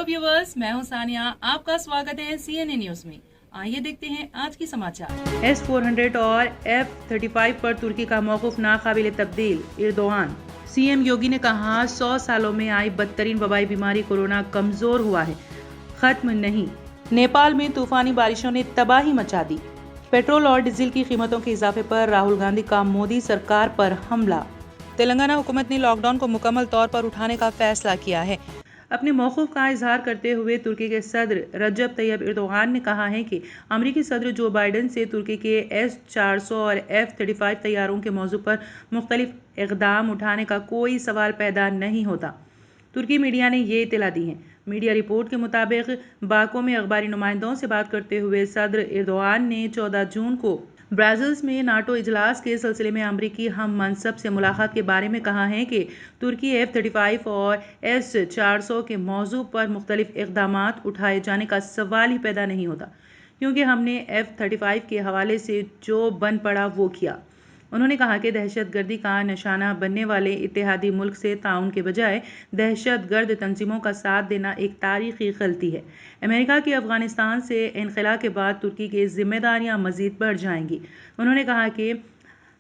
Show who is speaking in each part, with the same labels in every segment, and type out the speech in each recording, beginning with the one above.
Speaker 1: Hello viewers, मैं हूं सानिया। आपका स्वागत है CNN न्यूज में। आइए देखते हैं आज की समाचार।
Speaker 2: S-400 और F-35 पर तुर्की का मौक़िफ़ नाक़ाबिल तब्दील। एर्दोआन। CM योगी ने कहा 100 सालों में आई बदतरीन वबाई बीमारी कोरोना कमज़ोर हुआ है, ख़त्म नहीं। नेपाल में तूफ़ानी बारिशों ने तबाही मचा दी। पेट्रोल और डीजल की कीमतों के इजाफे पर राहुल गांधी का मोदी सरकार पर हमला। तेलंगाना हुकूमत ने लॉकडाउन को मुकम्मल तौर पर उठाने का फैसला किया है। अपने मौक़िफ़ का इजहार करते हुए तुर्की के सदर रजब तैयब एर्दोगान ने कहा है कि अमरीकी सदर जो बाइडन से तुर्की के S-400 और F-35 तैयारों के मौजू पर मुख्तलिफ इक़दाम उठाने का कोई सवाल पैदा नहीं होता। तुर्की मीडिया ने ये इत्तला दी है। मीडिया रिपोर्ट के मुताबिक बाको में अखबारी नुमाइंदों से बात करते हुए सदर एर्दोगान ने 14 जून को ब्राज़िल्स में नाटो इजलास के सिलसिले में अमरीकी हम मनसब से मुलाकात के बारे में कहा है कि तुर्की F-35 और S-400 के मौजू पर मुख्तलिफ इक़दामात उठाए जाने का सवाल ही पैदा नहीं होता, क्योंकि हमने F-35 के हवाले से जो बन पड़ा वो किया। उन्होंने कहा कि दहशतगर्दी का निशाना बनने वाले इत्तेहादी मुल्क से ताउन के बजाय दहशतगर्द तंजीमों का साथ देना एक तारीखी गलती है। अमेरिका की अफगानिस्तान से इनखला के बाद तुर्की की जिम्मेदारियां मजीद बढ़ जाएंगी। उन्होंने कहा कि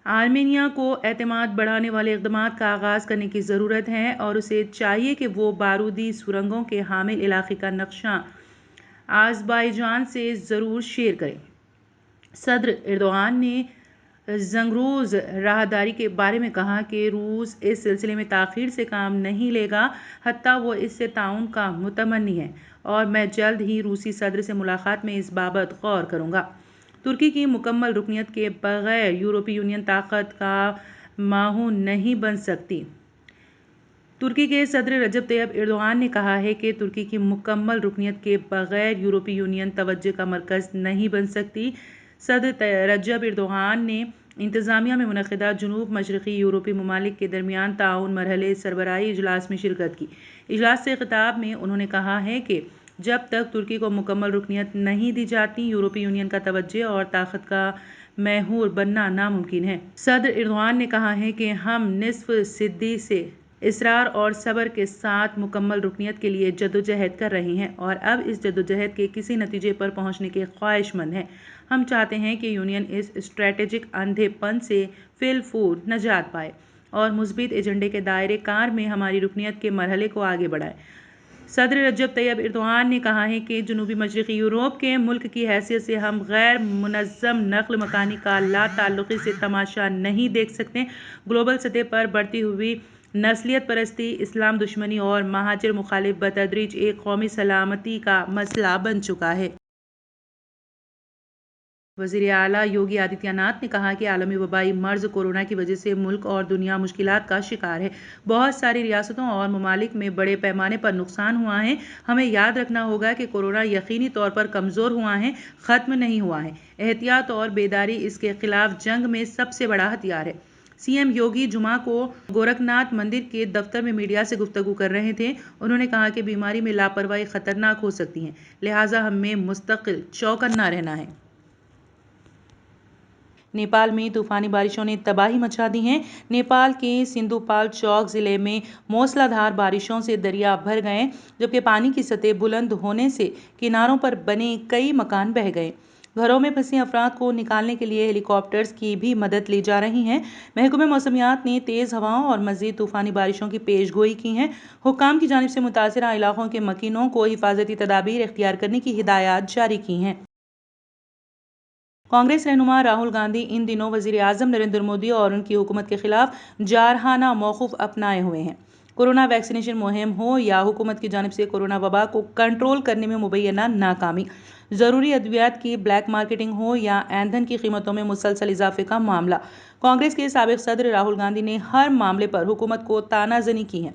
Speaker 2: आर्मेनिया को एतमाद बढ़ाने वाले इक़दामात का आगाज़ करने की ज़रूरत है और उसे चाहिए कि वो बारूदी सुरंगों के हामिल इलाके का नक्शा आज़रबाईजान से ज़रूर शेयर करें। सदर एर्दोगान ने ज़ंगरूज़ राहदारी के बारे में कहा कि रूस इस सिलसिले में ताख़ीर से काम नहीं लेगा, हत्ता वो इससे ताउन का मुतमन्नी है और मैं जल्द ही रूसी सदर से मुलाकात में इस बाबत गौर करूँगा। तुर्की की मुकम्मल रुकनियत के बगैर यूरोपीय यूनियन ताकत का माहून नहीं बन सकती। तुर्की के सदर रजब तैयब एर्दोगान ने कहा है कि तुर्की की मुकम्मल रुकनियत के बगैर यूरोपीय यूनियन तवज्जो का मरकज़ नहीं बन सकती। सदर रजब एर्दोगान ने इंतज़ामिया में मुनक़िदा जनूब मशरक़ी यूरोपीय ममालिक के दरमियान ताउन मरहले सरबराही इजलास में शिरकत की। इजलास से खिताब में उन्होंने कहा है कि जब तक तुर्की को मुकम्मल रुकनियत नहीं दी जाती, यूरोपीय यूनियन का तवज्जो और ताकत का महूर बनना नामुमकिन है। सदर एर्दोगान ने कहा है कि हम निस्फ़ सिद्दी से इसरार और सब्र के साथ मुकम्मल रुकनियत के लिए जद्दोजहद कर रहे हैं और अब इस जद्दोजहद के किसी नतीजे पर पहुंचने के ख्वाहिशमंद हैं। हम चाहते हैं कि यूनियन इस स्ट्रैटेजिक अंधेपन से फिलफूर नजात पाए और मुस्बित एजेंडे के दायरे कार में हमारी रुकनियत के मरहले को आगे बढ़ाए। सदर रजब तैयब एर्दोगान ने कहा है कि जनूबी मशरक़ी यूरोप के मुल्क की हैसियत से हम गैर मुनज़्ज़म नक़्ल मकानी का लाताल्लुक़ी से तमाशा नहीं देख सकते। ग्लोबल सतह पर बढ़ती हुई नस्लियत परस्ती, इस्लाम दुश्मनी और महाजिर मुखालिफ बतदरीज एक कौमी सलामती का मसला बन चुका है। वज़ीर आला योगी आदित्यनाथ ने कहा कि आलमी वबाई मर्ज़ कोरोना की वजह से मुल्क और दुनिया मुश्किलात का शिकार है। बहुत सारी रियासतों और ममालिक में बड़े पैमाने पर नुकसान हुआ है। हमें याद रखना होगा कि कोरोना यकीनी तौर पर कमज़ोर हुआ है, ख़त्म नहीं हुआ है। एहतियात और बेदारी इसके खिलाफ जंग में सबसे बड़ा हथियार है। CM योगी जुमा को गोरखनाथ मंदिर के दफ्तर में मीडिया से गुफ्तगू कर रहे थे। उन्होंने कहा कि बीमारी में लापरवाही ख़तरनाक हो सकती है, लिहाजा हमें मुस्तकिल चौकन्ना रहना है। नेपाल में तूफ़ानी बारिशों ने तबाही मचा दी है। नेपाल के सिंधुपाल चौक ज़िले में मूसलाधार बारिशों से दरिया भर गए, जबकि पानी की सतह बुलंद होने से किनारों पर बने कई मकान बह गए। घरों में फंसे अफराद को निकालने के लिए हेलीकॉप्टर्स की भी मदद ली जा रही है। महकमे मौसमियात ने तेज़ हवाओं और मज़ीद तूफ़ानी बारिशों की पेशगोई की है। हुक्काम की जानिब से मुतासिरा इलाकों के मकीनों को हिफाजती तदाबीर इख्तियार करने की हिदायत जारी की हैं। कांग्रेस रहनुमा राहुल गांधी इन दिनों वज़ीर आज़म नरेंद्र मोदी और उनकी हुकूमत के खिलाफ जारहाना मौक़िफ़ अपनाए हुए हैं। कोरोना वैक्सीनेशन मुहिम हो या हुकूमत की जानिब से कोरोना वबा को कंट्रोल करने में मुबैना नाकामी, ज़रूरी अद्वियात की ब्लैक मार्केटिंग हो या ईंधन की कीमतों में मुसलसल इजाफे का मामला, कांग्रेस के साबिक़ सदर राहुल गांधी ने हर मामले पर हुकूमत को तानाज़नी की है।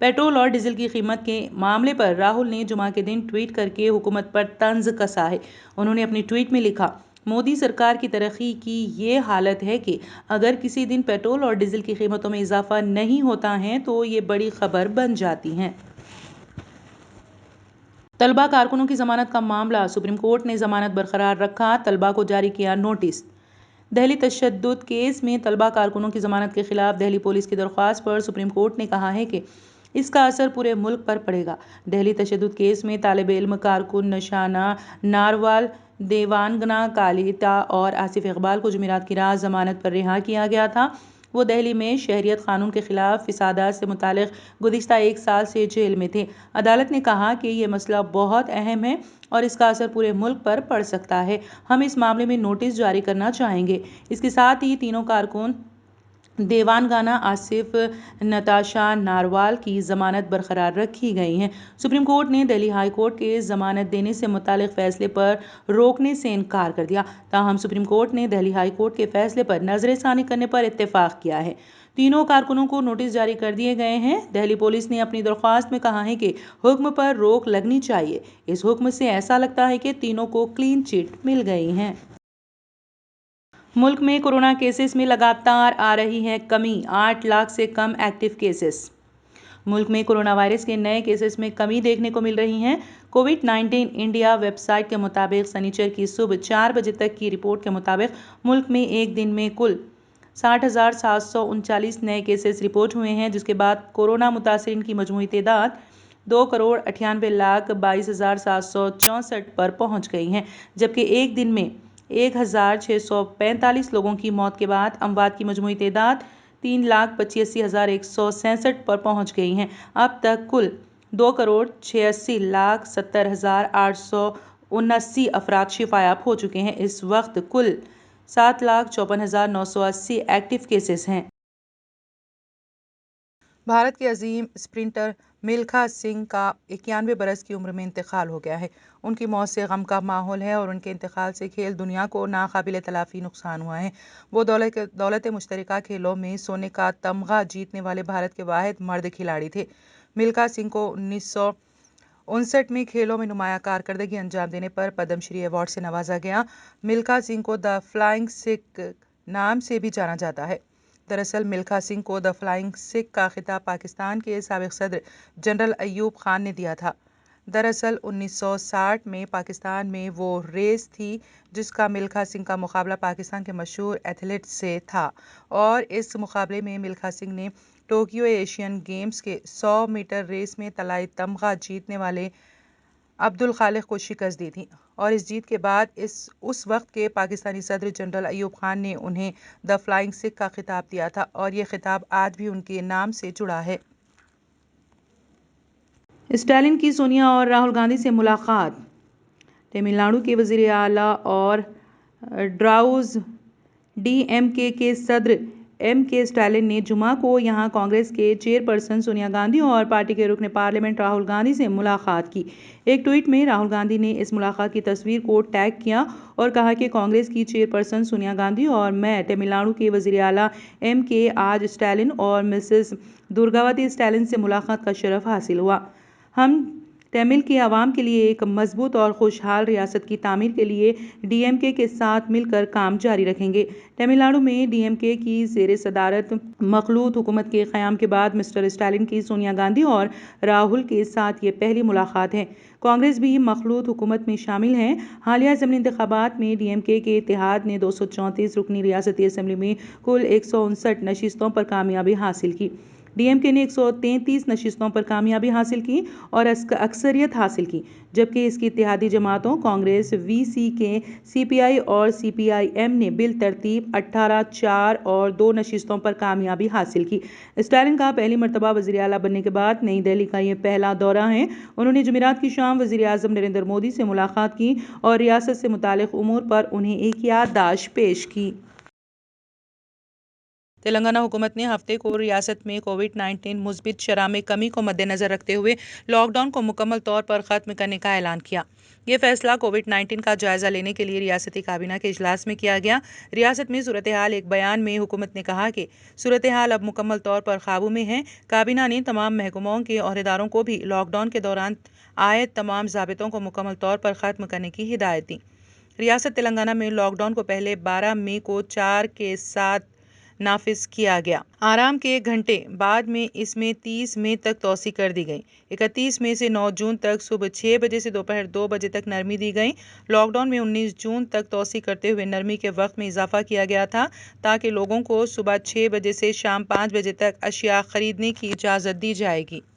Speaker 2: पेट्रोल और डीजल की कीमत के मामले पर राहुल ने जुमा के दिन ट्वीट करके हुकूमत पर तंज कसा है। उन्होंने अपनी ट्वीट में लिखा, मोदी सरकार की तरक्की की ये हालत है कि अगर किसी दिन पेट्रोल और डीजल की कीमतों में इजाफा नहीं होता है तो ये बड़ी खबर बन जाती है। तलबा कारकुनों की जमानत का मामला, सुप्रीम कोर्ट ने जमानत बरकरार रखा, तलबा को जारी किया नोटिस। दिल्ली तशद्दुद केस में तलबा कारकुनों की जमानत के खिलाफ दिल्ली पुलिस की दरख्वास्त पर सुप्रीम कोर्ट ने कहा है कि اس کا اثر پورے ملک پر پڑے گا۔ دہلی تشدد کیس میں طالب علم کارکن نشانہ ناروال، دیوانگنا کالیتا اور آصف اقبال کو جمعرات کی رات ضمانت پر رہا کیا گیا تھا۔ وہ دہلی میں شہریت قانون کے خلاف فسادات سے متعلق گزشتہ 1 سال سے جیل میں تھے۔ عدالت نے کہا کہ یہ مسئلہ بہت اہم ہے اور اس کا اثر پورے ملک پر پڑ سکتا ہے۔ ہم اس معاملے میں نوٹس جاری کرنا چاہیں گے۔ اس کے ساتھ ہی تینوں کارکن دیوانگنا، آصف، نتاشا ناروال کی ضمانت برقرار رکھی گئی ہے۔ سپریم کورٹ نے دہلی ہائی کورٹ کے ضمانت دینے سے متعلق فیصلے پر روکنے سے انکار کر دیا۔ تاہم سپریم کورٹ نے دہلی ہائی کورٹ کے فیصلے پر نظر ثانی کرنے پر اتفاق کیا ہے۔ تینوں کارکنوں کو نوٹس جاری کر دیے گئے ہیں۔ دہلی پولیس نے اپنی درخواست میں کہا ہے کہ حکم پر روک لگنی چاہیے۔ اس حکم سے ایسا لگتا ہے کہ تینوں کو کلین چٹ مل گئی ہے۔ ملک میں کورونا کیسز میں لگاتار آ رہی ہے کمی، 8 لاکھ سے کم ایکٹیو کیسز۔ ملک میں کورونا وائرس کے نئے کیسز میں کمی دیکھنے کو مل رہی ہے۔ کووڈ-19 انڈیا ویب سائٹ کے مطابق سنیچر کی صبح 4 بجے تک کی رپورٹ کے مطابق ملک میں ایک دن میں کل 60,739 نئے کیسز رپورٹ ہوئے ہیں، جس کے بعد کورونا متاثرین کی مجموعی تعداد 2,98,22,764 پر پہنچ گئی ہے، جبکہ ایک دن میں 1,645 لوگوں کی موت کے بعد اموات کی مجموعی تعداد 3,85,166 پر پہنچ گئی ہے۔ اب تک کل 2,86,70,879 افراد شفا یاب ہو چکے ہیں۔ اس وقت کل 7,54,980 ایکٹیو کیسز ہیں۔ بھارت کے عظیم اسپرنٹر ملکھا سنگھ کا 91 برس کی عمر میں انتقال ہو گیا ہے۔ ان کی موت سے غم کا ماحول ہے اور ان کے انتقال سے کھیل دنیا کو ناقابل تلافی نقصان ہوا ہے۔ وہ دولت مشترکہ کھیلوں میں سونے کا تمغہ جیتنے والے بھارت کے واحد مرد کھلاڑی تھے۔ ملکھا سنگھ کو 1959 میں کھیلوں میں نمایاں کارکردگی انجام دینے پر پدم شری ایوارڈ سے نوازا گیا۔ ملکھا سنگھ کو دی فلائنگ سکھ نام سے بھی جانا جاتا ہے۔ دراصل ملکھا سنگھ کو دی فلائنگ سکھ کا خطاب پاکستان کے سابق صدر جنرل ایوب خان نے دیا تھا۔ دراصل 1960 میں پاکستان میں وہ ریس تھی جس کا ملکھا سنگھ کا مقابلہ پاکستان کے مشہور ایتھلیٹ سے تھا اور اس مقابلے میں ملکھا سنگھ نے ٹوکیو ایشین گیمز کے 100 میٹر ریس میں طلائی تمغہ جیتنے والے عبدالخالق کو شکست دی تھی اور اس جیت کے بعد اس وقت کے پاکستانی صدر جنرل ایوب خان نے انہیں دی فلائنگ سکھ کا خطاب دیا تھا اور یہ خطاب آج بھی ان کے نام سے جڑا ہے۔ اسٹالن کی سونیا اور راہل گاندھی سے ملاقات۔ تمل ناڈو کے وزیر اعلیٰ اور ڈراوز ڈی ایم کے صدر ایم کے اسٹالن نے جمعہ کو یہاں کانگریس کے چیئرپرسن سونیا گاندھی اور پارٹی کے رکن پارلیمنٹ راہل گاندھی سے ملاقات کی۔ ایک ٹویٹ میں راہل گاندھی نے اس ملاقات کی تصویر کو ٹیگ کیا اور کہا کہ کانگریس کی چیئرپرسن سونیا گاندھی اور میں تمل ناڈو کے وزیر اعلیٰ ایم کے آج اسٹالن اور مسز درگاوتی اسٹالن سے ملاقات کا شرف حاصل ہوا۔ ہم تمل کے عوام کے لیے ایک مضبوط اور خوشحال ریاست کی تعمیر کے لیے ڈی ایم کے ساتھ مل کر کام جاری رکھیں گے۔ تمل ناڈو میں ڈی ایم کے کی زیر صدارت مخلوط حکومت کے قیام کے بعد مسٹر اسٹالن کی سونیا گاندھی اور راہل کے ساتھ یہ پہلی ملاقات ہے۔ کانگریس بھی مخلوط حکومت میں شامل ہے۔ حالیہ ضمنی انتخابات میں ڈی ایم کے اتحاد نے 234 رکنی ریاستی اسمبلی میں کل 159 نشستوں پر کامیابی حاصل کی۔ ڈی ایم کے نے 133 نشستوں پر کامیابی حاصل کی اور اکثریت حاصل کی، جبکہ اس کی اتحادی جماعتوں کانگریس، وی سی کے، سی پی آئی اور سی پی آئی ایم نے بالترتیب 18، 4 اور 2 نشستوں پر کامیابی حاصل کی۔ اسٹالن کا پہلی مرتبہ وزیر اعلیٰ بننے کے بعد نئی دہلی کا یہ پہلا دورہ ہے۔ انہوں نے جمعرات کی شام وزیر اعظم نریندر مودی سے ملاقات کی اور ریاست سے متعلق امور پر انہیں ایک یادداشت پیش کی۔ تلنگانہ حکومت نے ہفتے کو ریاست میں کووڈ-19 مثبت شرح میں کمی کو مدنظر رکھتے ہوئے لاک ڈاؤن کو مکمل طور پر ختم کرنے کا اعلان کیا۔ یہ فیصلہ کووڈ-19 کا جائزہ لینے کے لیے ریاستی کابینہ کے اجلاس میں کیا گیا۔ ریاست میں صورتحال ایک بیان میں حکومت نے کہا کہ صورتحال اب مکمل طور پر قابو میں ہے۔ کابینہ نے تمام محکموں کے عہدیداروں کو بھی لاک ڈاؤن کے دوران عائد تمام ضابطوں کو مکمل طور پر ختم کرنے کی ہدایت دی۔ ریاست تلنگانہ میں لاک ڈاؤن کو پہلے 12 مئی کو 4 کے ساتھ نافذ کیا گیا۔ آرام کے گھنٹے بعد میں اس میں 30 مئی تک توسیع کر دی گئی۔ 31 مئی سے 9 جون تک صبح 6 بجے سے دوپہر 2 بجے تک نرمی دی گئی۔ لاک ڈاؤن میں 19 جون تک توسیع کرتے ہوئے نرمی کے وقت میں اضافہ کیا گیا تھا تاکہ لوگوں کو صبح 6 بجے سے شام 5 بجے تک اشیاء خریدنے کی اجازت دی جائے گی۔